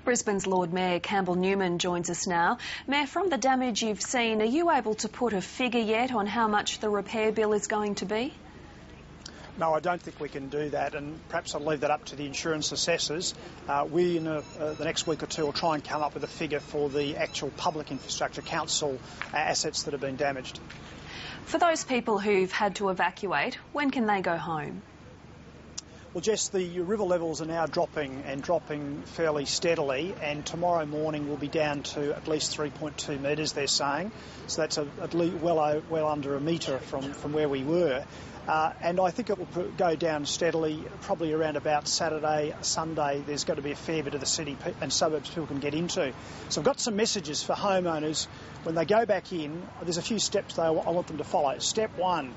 Brisbane's Lord Mayor Campbell Newman joins us now. Mayor, from the damage you've seen, are you able to put a figure yet on how much the repair bill is going to be? No, I don't think we can do that, and perhaps I'll leave that up to the insurance assessors. We, in the next week or two, will try and come up with a figure for the actual public infrastructure council assets that have been damaged. For those people who've had to evacuate, when can they go home? Well, Jess, the river levels are now dropping fairly steadily, and tomorrow morning we'll be down to at least 3.2 metres, they're saying. So that's at least well under a metre from where we were. And I think it will go down steadily, probably around about Saturday, Sunday. There's going to be a fair bit of the city and suburbs people can get into. So I've got some messages for homeowners. When they go back in, there's a few steps I want them to follow. Step one,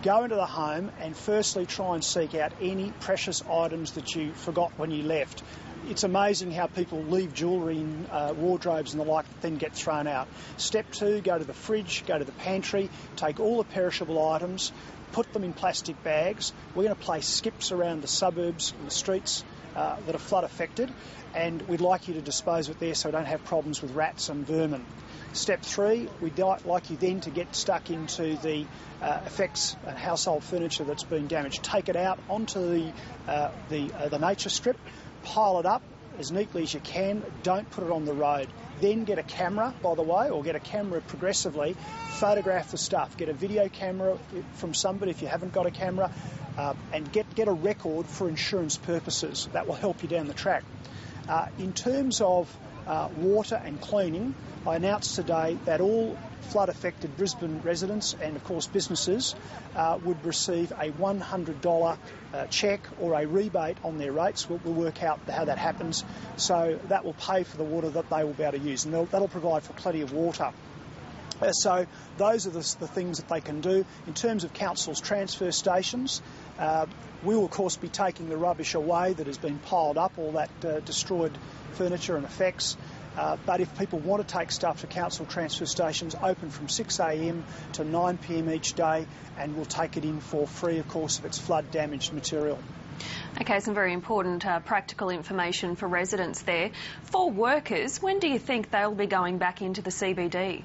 go into the home and firstly try and seek out any precious items that you forgot when you left. It's amazing how people leave jewellery in wardrobes and the like that then get thrown out. Step two, go to the fridge, go to the pantry, take all the perishable items, put them in plastic bags. We're going to place skips around the suburbs and the streets that are flood affected, and we'd like you to dispose of it there so we don't have problems with rats and vermin. Step three, we'd like you then to get stuck into the effects and household furniture that's been damaged. Take it out onto the nature strip, pile it up as neatly as you can, don't put it on the road. Then get a camera, by the way, or get a camera progressively, photograph the stuff. Get a video camera from somebody if you haven't got a camera, and get a record for insurance purposes. That will help you down the track. In terms of water and cleaning, I announced today that all flood-affected Brisbane residents and, of course, businesses would receive a $100 cheque or a rebate on their rates. We'll work out how that happens. So that will pay for the water that they will be able to use, and that'll provide for plenty of water. So those are the things that they can do. In terms of council's transfer stations, we will, of course, be taking the rubbish away that has been piled up, all that destroyed furniture and effects. But if people want to take stuff to council transfer stations, open from 6 a.m. to 9 p.m. each day, and we'll take it in for free, of course, if it's flood-damaged material. OK, some very important practical information for residents there. For workers, when do you think they'll be going back into the CBD?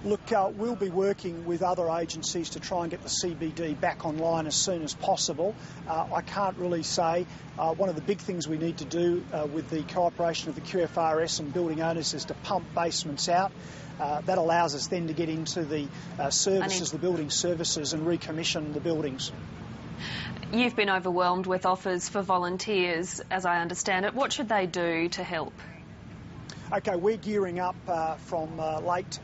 Look, we'll be working with other agencies to try and get the CBD back online as soon as possible. I can't really say. One of the big things we need to do with the cooperation of the QFRS and building owners is to pump basements out. That allows us then to get into the services, the building services, and recommission the buildings. You've been overwhelmed with offers for volunteers, as I understand it. What should they do to help? OK, we're gearing up from late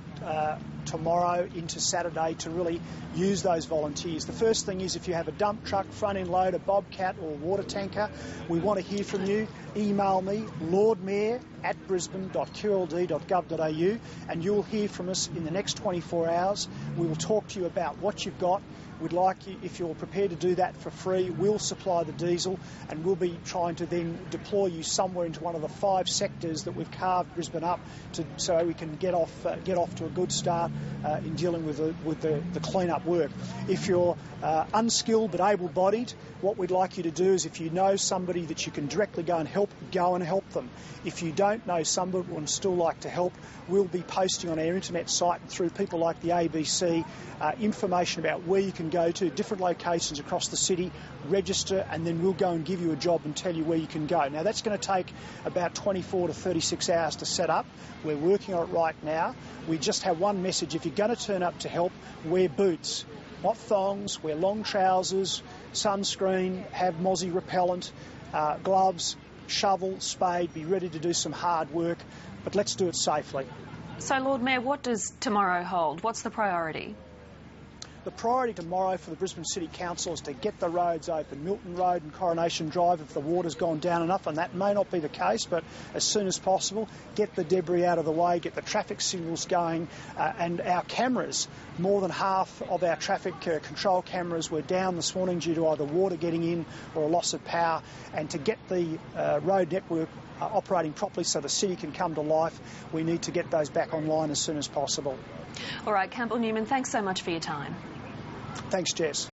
tomorrow into Saturday to really use those volunteers. The first thing is, if you have a dump truck, front end loader, bobcat or water tanker, we want to hear from you. Email me, lordmayor@brisbane.qld.gov.au, and you'll hear from us in the next 24 hours. We will talk to you about what you've got. We'd like you, if you're prepared to do that for free, we'll supply the diesel, and we'll be trying to then deploy you somewhere into one of the 5 sectors that we've carved Brisbane up so we can get off to a good start in dealing with the clean-up work. If you're unskilled but able-bodied, what we'd like you to do is, if you know somebody that you can directly go and help them. If you don't know somebody but would still like to help, we'll be posting on our internet site and through people like the ABC information about where you can go to different locations across the city, register, and then we'll go and give you a job and tell you where you can go. Now, that's going to take about 24 to 36 hours to set up. We're working on it right now. We just have one message: if you're going to turn up to help, wear boots, not thongs, wear long trousers, sunscreen, have mozzie repellent, gloves, shovel, spade, be ready to do some hard work, but let's do it safely. So, Lord Mayor, what does tomorrow hold? What's the priority? The priority tomorrow for the Brisbane City Council is to get the roads open. Milton Road and Coronation Drive, if the water's gone down enough, and that may not be the case, but as soon as possible, get the debris out of the way, get the traffic signals going, and our cameras. More than half of our traffic control cameras were down this morning due to either water getting in or a loss of power, and to get the road network operating properly so the city can come to life, we need to get those back online as soon as possible. All right, Campbell Newman, thanks so much for your time. Thanks, Jess.